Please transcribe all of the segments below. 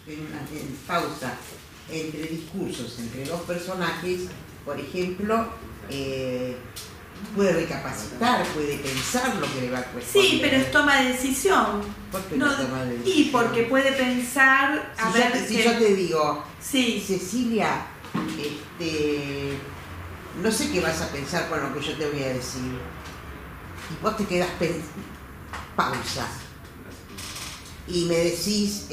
en pausa entre discursos, entre dos personajes, por ejemplo, puede recapacitar, puede pensar lo que le va a cuestionar. Sí, pero es toma de decisión. ¿Por qué no toma de decisión? Y porque puede pensar... Si yo te digo, sí. Cecilia, no sé qué vas a pensar con lo que yo te voy a decir. Y vos te quedás pausa. Y me decís,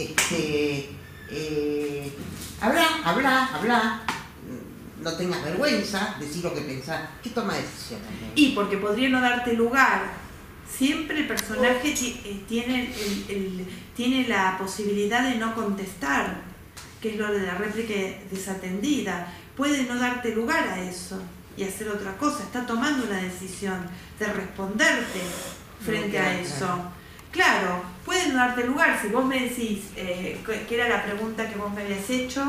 habla, no tengas vergüenza, decir lo que pensás. ¿Qué toma de decisión? Y porque podría no darte lugar. Siempre el personaje tiene la posibilidad de no contestar, que es lo de la réplica desatendida. Puede no darte lugar a eso y hacer otra cosa. Está tomando una decisión de responderte frente a eso. Claro, puede no darte lugar. Si vos me decís, que era la pregunta que vos me habías hecho,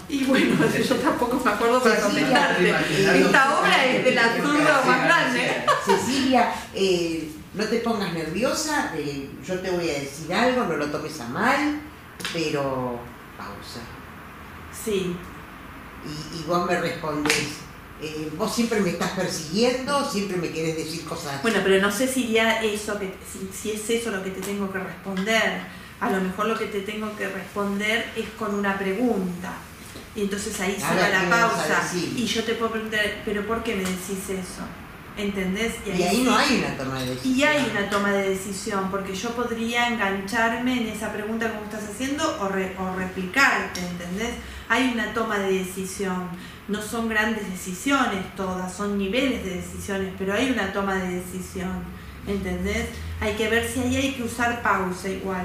y bueno, yo tampoco me acuerdo para contestarte. Esta obra es del absurdo más grande. Cecilia, no te pongas nerviosa, yo te voy a decir algo, no lo tomes a mal, pero pausa. Sí. Y vos me respondés, vos siempre me estás persiguiendo, siempre me querés decir cosas. Bueno, pero no sé si ya eso, si es eso lo que te tengo que responder. A lo mejor lo que te tengo que responder es con una pregunta. Y entonces ahí se va la pausa. Y yo te puedo preguntar, ¿pero por qué me decís eso? ¿Entendés? Y ahí no hay una toma de decisión. Y hay una toma de decisión, porque yo podría engancharme en esa pregunta que me estás haciendo o replicarte, ¿entendés? Hay una toma de decisión. No son grandes decisiones todas, son niveles de decisiones, pero hay una toma de decisión, ¿entendés? Hay que ver si ahí hay que usar pausa igual,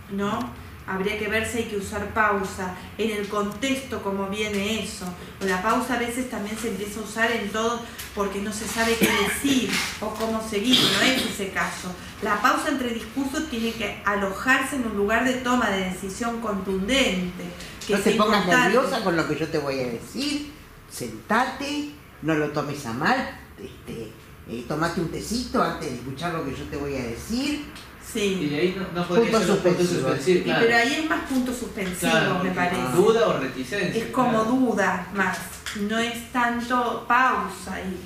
¿no? Habría que ver si hay que usar pausa, en el contexto como viene eso. La pausa a veces también se empieza a usar en todo porque no se sabe qué decir o cómo seguir, no es ese caso. La pausa entre discursos tiene que alojarse en un lugar de toma de decisión contundente. No te pongas nerviosa con lo que yo te voy a decir, sentate, no lo tomes a mal, tomate un tecito antes de escuchar lo que yo te voy a decir. Sí. Y ahí no podría ser punto suspensivo. Claro. Pero ahí es más punto suspensivo, claro, me parece. Duda o reticencia. Es como duda más, no es tanto pausa ahí.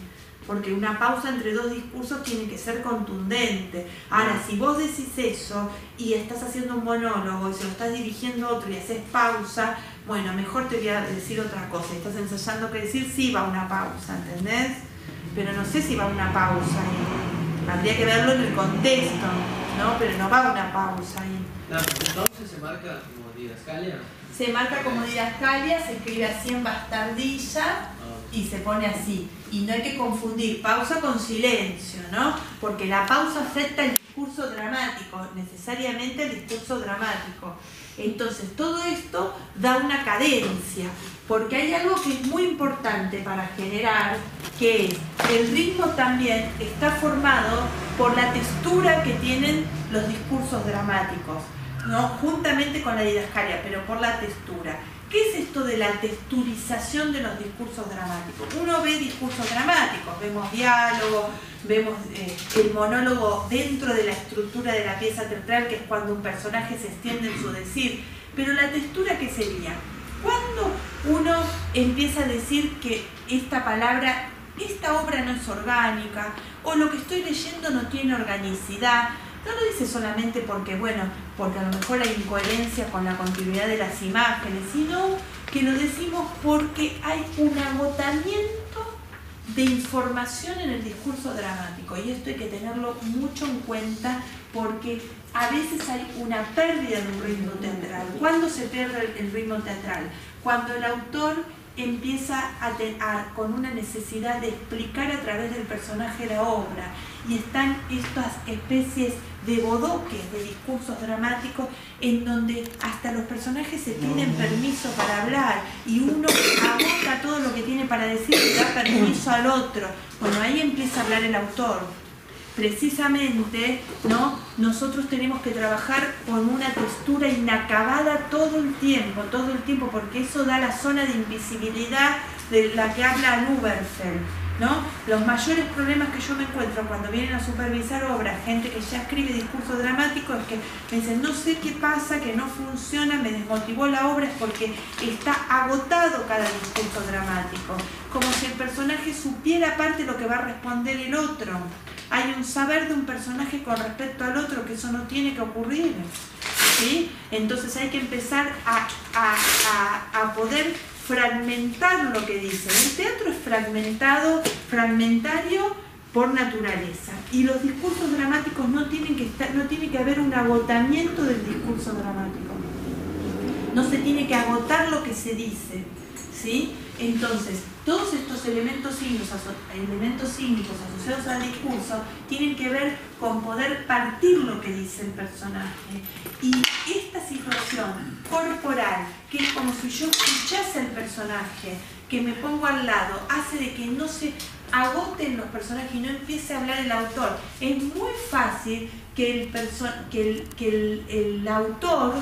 Porque una pausa entre dos discursos tiene que ser contundente. Ahora, si vos decís eso y estás haciendo un monólogo y se lo estás dirigiendo a otro y haces pausa, bueno, mejor te voy a decir otra cosa. Estás ensayando que decir, sí va una pausa, ¿entendés? Pero no sé si va una pausa ahí. Habría que verlo en el contexto, ¿no? Pero no va una pausa ahí. ¿La pausa se marca como didascalia? Se marca como didascalia, se escribe así en bastardilla y se pone así. Y no hay que confundir pausa con silencio, ¿no? Porque la pausa afecta el discurso dramático, necesariamente el discurso dramático. Entonces, todo esto da una cadencia, porque hay algo que es muy importante para generar, que es el ritmo también está formado por la textura que tienen los discursos dramáticos, ¿no? Juntamente con la didascalia, pero por la textura. ¿Qué es esto de la texturización de los discursos dramáticos? Uno ve discursos dramáticos, vemos diálogo, vemos el monólogo dentro de la estructura de la pieza teatral, que es cuando un personaje se extiende en su decir. Pero la textura, ¿qué sería? Cuando uno empieza a decir que esta palabra, esta obra no es orgánica, o lo que estoy leyendo no tiene organicidad, no lo dice solamente porque, bueno, porque a lo mejor hay incoherencia con la continuidad de las imágenes, sino que lo decimos porque hay un agotamiento de información en el discurso dramático. Y esto hay que tenerlo mucho en cuenta porque a veces hay una pérdida de un ritmo teatral. ¿Cuándo se pierde el ritmo teatral? Cuando el autor empieza con una necesidad de explicar a través del personaje la obra y están estas especies de bodoques de discursos dramáticos en donde hasta los personajes se piden permiso para hablar y uno agota todo lo que tiene para decir y da permiso al otro. Bueno, ahí empieza a hablar el autor. Precisamente, ¿no? Nosotros tenemos que trabajar con una textura inacabada todo el tiempo, porque eso da la zona de invisibilidad de la que habla Nuberfeld. ¿no? Los mayores problemas que yo me encuentro cuando vienen a supervisar obras, gente que ya escribe discurso dramático, es que me dicen, no sé qué pasa, que no funciona, me desmotivó la obra, es porque está agotado cada discurso dramático, como si el personaje supiera aparte lo que va a responder el otro. Hay un saber de un personaje con respecto al otro, que eso no tiene que ocurrir, ¿sí? Entonces hay que empezar a poder fragmentar lo que dice. El teatro es fragmentario por naturaleza, y los discursos dramáticos no tiene que haber un agotamiento del discurso dramático. No se tiene que agotar lo que se dice, ¿sí? Entonces, todos estos elementos cínicos asociados al discurso tienen que ver con poder partir lo que dice el personaje. Y esta situación corporal, que es como si yo escuchase al personaje, que me pongo al lado, hace de que no se agoten los personajes y no empiece a hablar el autor. Es muy fácil que el autor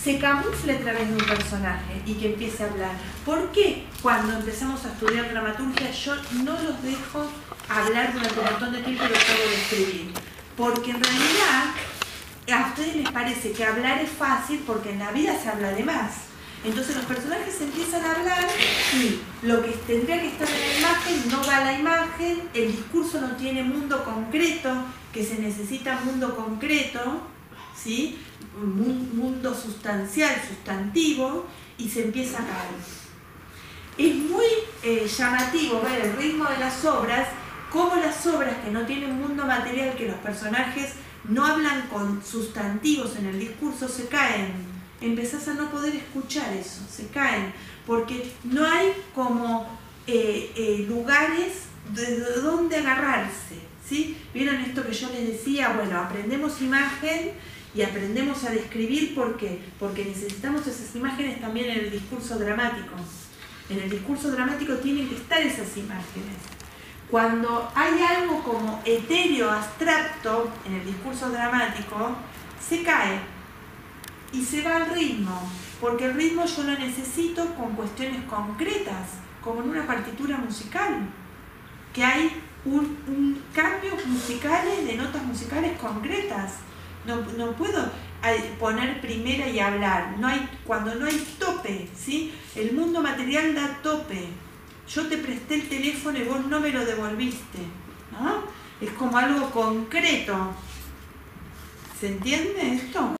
se camufle a través de un personaje y que empiece a hablar. ¿Por qué cuando empezamos a estudiar dramaturgia yo no los dejo hablar durante un montón de tiempo y los hago describir? Porque en realidad a ustedes les parece que hablar es fácil porque en la vida se habla de más. Entonces los personajes empiezan a hablar y lo que tendría que estar en la imagen no va a la imagen, el discurso no tiene mundo concreto, que se necesita mundo concreto, ¿sí? Mundo sustancial, sustantivo, y se empieza a caer. Es muy llamativo ver el ritmo de las obras, como las obras que no tienen mundo material, que los personajes no hablan con sustantivos en el discurso, se caen. Empezás a no poder escuchar eso, se caen, porque no hay como lugares de donde agarrarse, ¿sí? ¿Vieron esto que yo les decía? Bueno, aprendemos imagen y aprendemos a describir. ¿Por qué? Porque necesitamos esas imágenes también en el discurso dramático. En el discurso dramático tienen que estar esas imágenes. Cuando hay algo como etéreo, abstracto en el discurso dramático, se cae y se va al ritmo, porque el ritmo yo lo necesito con cuestiones concretas, como en una partitura musical, que hay cambios musicales, de notas musicales concretas. No puedo poner primera y hablar, cuando no hay tope, ¿sí? El mundo material da tope. Yo te presté el teléfono y vos no me lo devolviste, ¿no? Es como algo concreto. ¿Se entiende esto?